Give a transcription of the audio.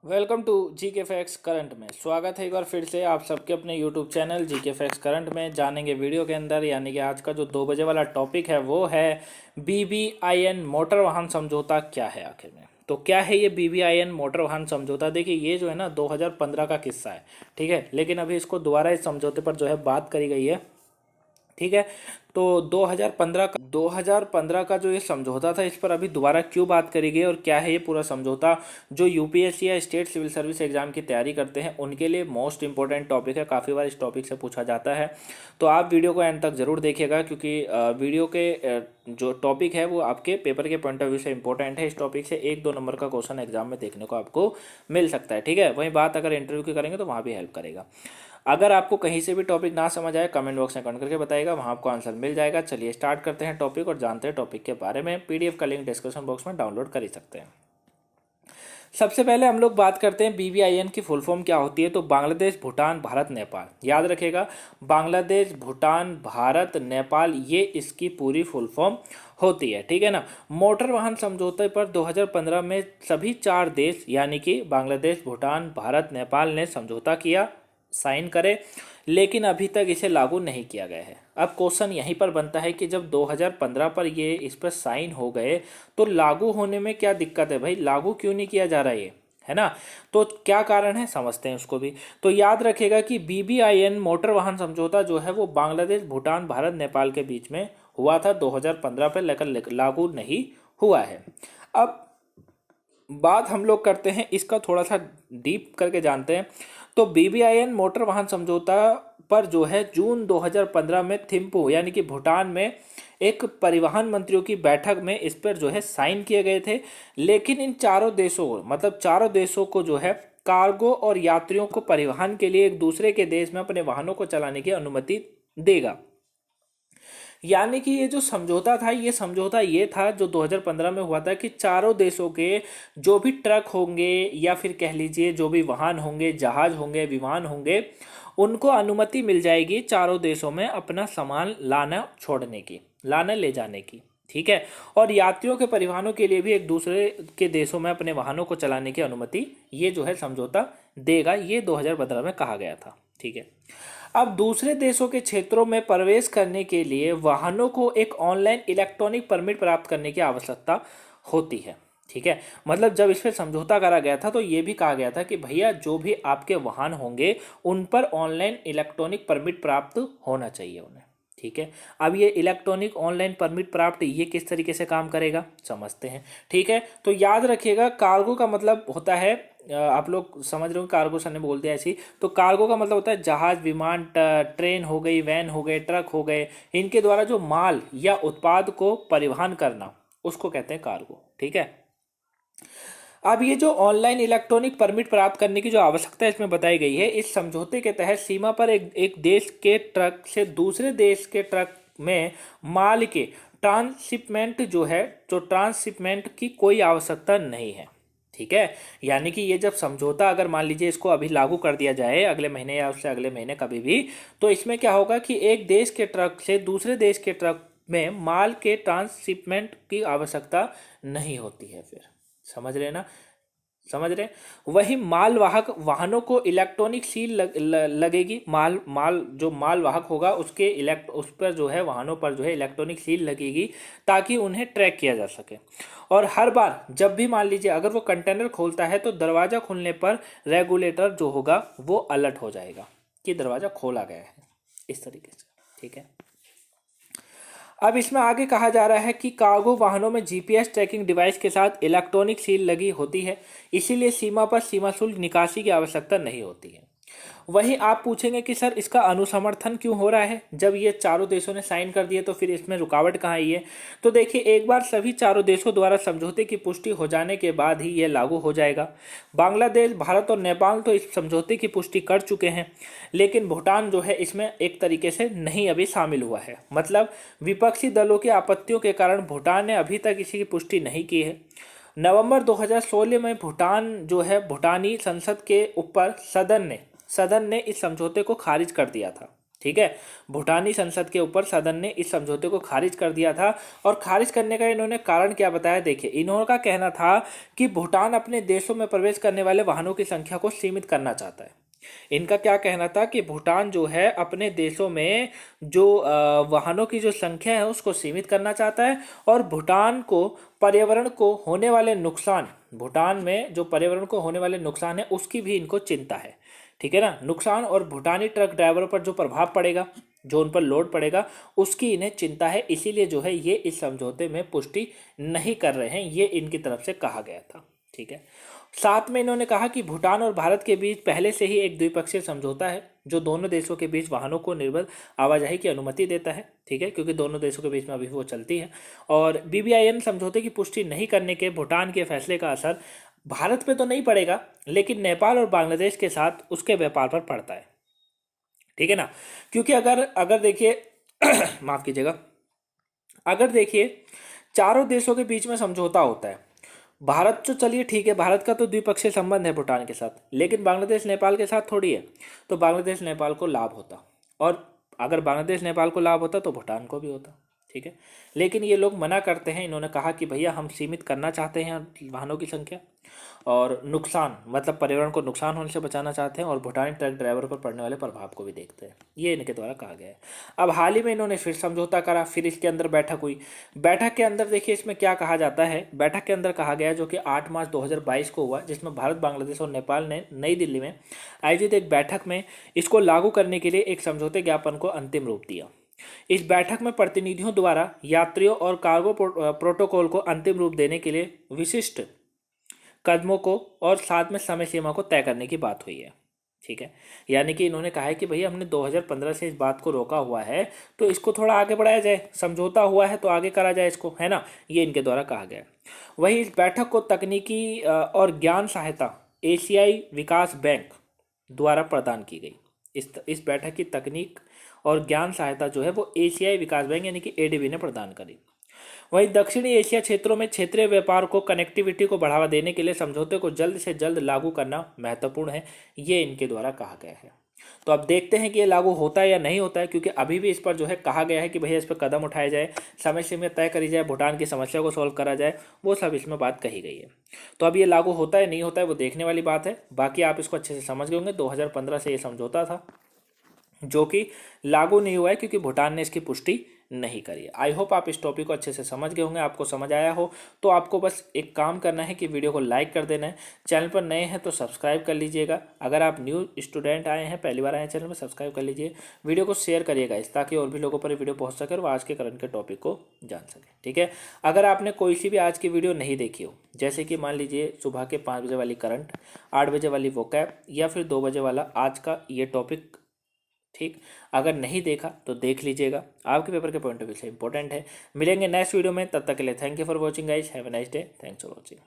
Welcome to जी के fax current में। स्वागत है एक बार फिर से आप सबके अपने यूट्यूब चैनल जी के फैक्स करंट में। जानेंगे वीडियो के अंदर, यानी कि आज का जो 2 बजे वाला टॉपिक है वो है BBIN मोटर वाहन समझौता क्या है आखिर में। तो क्या है ये BBIN मोटर वाहन समझौता? देखिए, ये जो है ना 2015 का किस्सा है, ठीक है। लेकिन अभी इसको दोबारा इस समझौते पर जो है बात करी गई है, ठीक है। तो 2015 का जो ये समझौता था, इस पर अभी दोबारा क्यों बात करी गई और क्या है ये पूरा समझौता? जो यूपीएससी या स्टेट सिविल सर्विस एग्जाम की तैयारी करते हैं उनके लिए मोस्ट इंपॉर्टेंट टॉपिक है। काफ़ी बार इस टॉपिक से पूछा जाता है, तो आप वीडियो को एंड तक जरूर देखिएगा, क्योंकि वीडियो के जो टॉपिक है वो आपके पेपर के पॉइंट ऑफ व्यू से इंपॉर्टेंट है। इस टॉपिक से 1-2 नंबर का क्वेश्चन एग्जाम में देखने को आपको मिल सकता है, ठीक है। वहीं बात अगर इंटरव्यू की करेंगे तो वहाँ भी हेल्प करेगा। अगर आपको कहीं से भी टॉपिक ना समझ आए, कमेंट बॉक्स में कमेंट करके बताइएगा, वहाँ आपको आंसर मिल जाएगा। चलिए स्टार्ट करते हैं टॉपिक और जानते हैं टॉपिक के बारे में। पीडीएफ का लिंक डिस्क्रिप्शन बॉक्स में डाउनलोड कर ही सकते हैं। सबसे पहले हम लोग बात करते हैं BBIN की फुल फॉर्म क्या होती है। तो बांग्लादेश, भूटान, भारत, नेपाल। याद रखेगा, बांग्लादेश, भूटान, भारत, नेपाल, ये इसकी पूरी फुल फॉर्म होती है, ठीक है ना। मोटर वाहन समझौते पर 2015 में सभी 4 देश यानी कि बांग्लादेश, भूटान, भारत, नेपाल ने समझौता किया, साइन करे, लेकिन अभी तक इसे लागू नहीं किया गया है। अब क्वेश्चन यहीं पर बनता है कि जब 2015 पर ये इस पर साइन हो गए तो लागू होने में क्या दिक्कत है भाई? लागू क्यों नहीं किया जा रहा है ना? तो क्या कारण है, समझते हैं उसको भी। तो याद रखेगा कि BBIN मोटर वाहन समझौता जो है वो बांग्लादेश, भूटान, भारत, नेपाल के बीच में हुआ था 2015 पर, लेकिन लागू नहीं हुआ है। अब बात हम लोग करते हैं इसका, थोड़ा सा डीप करके जानते हैं। तो BBIN मोटर वाहन समझौता पर जो है जून 2015 में थिम्पू यानी कि भूटान में एक परिवहन मंत्रियों की बैठक में इस पर जो है साइन किए गए थे। लेकिन इन चारों देशों को, मतलब चारों देशों को जो है कार्गो और यात्रियों को परिवहन के लिए एक दूसरे के देश में अपने वाहनों को चलाने की अनुमति देगा। यानी कि ये जो समझौता था, ये समझौता ये था जो 2015 में हुआ था कि चारों देशों के जो भी ट्रक होंगे या फिर कह लीजिए जो भी वाहन होंगे, जहाज होंगे, विमान होंगे, उनको अनुमति मिल जाएगी चारों देशों में अपना सामान लाना छोड़ने की, लाना ले जाने की, ठीक है। और यात्रियों के परिवहनों के लिए भी एक दूसरे के देशों में अपने वाहनों को चलाने की अनुमति ये जो है समझौता देगा। ये 2015 में कहा गया था, ठीक है। अब दूसरे देशों के क्षेत्रों में प्रवेश करने के लिए वाहनों को एक ऑनलाइन इलेक्ट्रॉनिक परमिट प्राप्त करने की आवश्यकता होती है, ठीक है। मतलब जब इस पर समझौता करा गया था तो ये भी कहा गया था कि भैया जो भी आपके वाहन होंगे उन पर ऑनलाइन इलेक्ट्रॉनिक परमिट प्राप्त होना चाहिए उन्हें, ठीक है। अब ये इलेक्ट्रॉनिक ऑनलाइन परमिट प्राप्त ये किस तरीके से काम करेगा, समझते हैं, ठीक है। तो याद रखिएगा, कार्गो का मतलब होता है, आप लोग समझ रहे हो, कार्गो सर ने बोल दिया ऐसी। तो कार्गो का मतलब होता है जहाज, विमान, ट्रेन हो गई, वैन हो गए, ट्रक हो गए, इनके द्वारा जो माल या उत्पाद को परिवहन करना उसको कहते हैं कार्गो, ठीक है। अब ये जो ऑनलाइन इलेक्ट्रॉनिक परमिट प्राप्त करने की जो आवश्यकता इसमें बताई गई है, इस समझौते के तहत सीमा पर एक देश के ट्रक से दूसरे देश के ट्रक में माल के ट्रांसशिपमेंट जो है, जो ट्रांसशिपमेंट की कोई आवश्यकता नहीं है, ठीक है। यानी कि ये जब समझौता अगर मान लीजिए इसको अभी लागू कर दिया जाए अगले महीने या उससे अगले महीने कभी भी, तो इसमें क्या होगा कि एक देश के ट्रक से दूसरे देश के ट्रक में माल के ट्रांसशिपमेंट की आवश्यकता नहीं होती है फिर। समझ रहे ना, समझ रहे। वही मालवाहक वाहनों को इलेक्ट्रॉनिक सील लगेगी। माल माल जो मालवाहक होगा उसके उस पर जो है वाहनों पर जो है इलेक्ट्रॉनिक सील लगेगी, ताकि उन्हें ट्रैक किया जा सके। और हर बार जब भी मान लीजिए अगर वो कंटेनर खोलता है तो दरवाज़ा खुलने पर रेगुलेटर जो होगा वो अलर्ट हो जाएगा कि दरवाज़ा खोला गया है, इस तरीके से, ठीक है। अब इसमें आगे कहा जा रहा है कि कार्गो वाहनों में जीपीएस ट्रैकिंग डिवाइस के साथ इलेक्ट्रॉनिक सील लगी होती है, इसीलिए सीमा पर सीमा शुल्क निकासी की आवश्यकता नहीं होती है। वहीं आप पूछेंगे कि सर इसका अनुसमर्थन क्यों हो रहा है, जब ये चारों देशों ने साइन कर दिए तो फिर इसमें रुकावट कहाँ आई है? तो देखिए, एक बार सभी चारों देशों द्वारा समझौते की पुष्टि हो जाने के बाद ही यह लागू हो जाएगा। बांग्लादेश, भारत और नेपाल तो इस समझौते की पुष्टि कर चुके हैं, लेकिन भूटान जो है इसमें एक तरीके से नहीं अभी शामिल हुआ है। मतलब विपक्षी दलों की आपत्तियों के कारण भूटान ने अभी तक इसी की पुष्टि नहीं की है। नवंबर 2016 में भूटान जो है, भूटानी संसद के ऊपर सदन ने इस समझौते को खारिज कर दिया था, ठीक है। भूटानी संसद के ऊपर सदन ने इस समझौते को खारिज कर दिया था, और खारिज करने का इन्होंने कारण क्या बताया, देखिए इन्हों का कहना था कि भूटान अपने देशों में प्रवेश करने वाले वाहनों की संख्या को सीमित करना चाहता है। इनका क्या कहना था कि भूटान जो है अपने देशों में जो वाहनों की जो संख्या है उसको सीमित करना चाहता है, और भूटान को पर्यावरण को होने वाले नुकसान, भूटान में जो पर्यावरण को होने वाले नुकसान है उसकी भी इनको चिंता है, ठीक है ना, नुकसान और भूटानी ट्रक ड्राइवरों पर जो प्रभाव पड़ेगा, जो उन पर लोड पड़ेगा, उसकी इन्हें चिंता है। इसीलिए जो है ये इस समझौते में पुष्टि नहीं कर रहे हैं, ये इनकी तरफ से कहा गया था, ठीक है। साथ में इन्होंने कहा कि भूटान और भारत के बीच पहले से ही एक द्विपक्षीय समझौता है जो दोनों देशों के बीच वाहनों को निर्बाध आवाजाही की अनुमति देता है, ठीक है, क्योंकि दोनों देशों के बीच में अभी वो चलती है। और BBIN समझौते की पुष्टि नहीं करने के भूटान के फैसले का असर भारत पे तो नहीं पड़ेगा, लेकिन नेपाल और बांग्लादेश के साथ उसके व्यापार पर पड़ता है, ठीक है ना। क्योंकि अगर अगर देखिए माफ कीजिएगा, अगर देखिए चारों देशों के बीच में समझौता होता है, भारत तो चलिए ठीक है, भारत का तो द्विपक्षीय संबंध है भूटान के साथ, लेकिन बांग्लादेश नेपाल के साथ थोड़ी है, तो बांग्लादेश नेपाल को लाभ होता, और अगर बांग्लादेश नेपाल को लाभ होता तो भूटान को भी होता, ठीक है। लेकिन ये लोग मना करते हैं, इन्होंने कहा कि भैया हम सीमित करना चाहते हैं वाहनों की संख्या, और नुकसान मतलब पर्यावरण को नुकसान होने से बचाना चाहते हैं, और भूटानी ट्रक ड्राइवरों पर पड़ने वाले प्रभाव को भी देखते हैं, ये इनके द्वारा कहा गया है। अब हाल ही में इन्होंने फिर समझौता करा, फिर इसके अंदर बैठक हुई। बैठक के अंदर देखिए इसमें क्या कहा जाता है, बैठक के अंदर कहा गया जो कि 8 मार्च 2022 को हुआ, जिसमें भारत, बांग्लादेश और नेपाल ने नई दिल्ली में आयोजित एक बैठक में इसको लागू करने के लिए एक समझौते ज्ञापन को अंतिम रूप दिया। इस बैठक में प्रतिनिधियों द्वारा यात्रियों और कार्गो प्रोटोकॉल को अंतिम रूप देने के लिए विशिष्ट कदमों को और साथ में समय सीमा को तय करने की बात हुई है, ठीक है। यानी कि इन्होंने कहा है कि भैया हमने 2015 से इस बात को रोका हुआ है, तो इसको थोड़ा आगे बढ़ाया जाए, समझौता हुआ है तो आगे करा जाए इसको, है ना, ये इनके द्वारा कहा गया। वहीं इस बैठक को तकनीकी और ज्ञान सहायता एशियाई विकास बैंक द्वारा प्रदान की गई। इस बैठक की तकनीक और ज्ञान सहायता जो है वो एशियाई विकास बैंक यानी कि ADB ने प्रदान करी। वहीं दक्षिणी एशिया क्षेत्रों में क्षेत्रीय व्यापार को, कनेक्टिविटी को बढ़ावा देने के लिए समझौते को जल्द से जल्द लागू करना महत्वपूर्ण है, ये इनके द्वारा कहा गया है। तो अब देखते हैं कि ये लागू होता है या नहीं होता है, क्योंकि अभी भी इस पर जो है कहा गया है कि भैया इस पर कदम उठाया जाए, समय सीमा तय करी जाए, भूटान की समस्या को सॉल्व करा जाए, वो सब इसमें बात कही गई है। तो अब ये लागू होता है नहीं होता है वो देखने वाली बात है। बाकी आप इसको अच्छे से समझ गए होंगे, 2015 से ये समझौता था जो कि लागू नहीं हुआ है क्योंकि भूटान ने इसकी पुष्टि नहीं करी है। आई होप आप इस टॉपिक को अच्छे से समझ गए होंगे, आपको समझ आया हो। तो आपको बस एक काम करना है कि वीडियो को लाइक कर देना है, चैनल पर नए हैं तो सब्सक्राइब कर लीजिएगा, अगर आप न्यू स्टूडेंट आए हैं, पहली बार आए हैं चैनल में, सब्सक्राइब कर लीजिए, वीडियो को शेयर करिएगा इस, ताकि और भी लोगों पर वीडियो पहुँच सके और वो आज के करंट के टॉपिक को जान सके, ठीक है। अगर आपने कोई सी भी आज की वीडियो नहीं देखी हो, जैसे कि मान लीजिए सुबह के 5 बजे वाली करंट, 8 बजे वाली वोकैब, या फिर 2 बजे वाला आज का ये टॉपिक, ठीक, अगर नहीं देखा तो देख लीजिएगा, आपके पेपर के पॉइंट ऑफ व्यू से इंपॉर्टेंट है। मिलेंगे नेक्स्ट वीडियो में, तब तक के लिए thank you for watching guys, have a nice day, thanks for watching.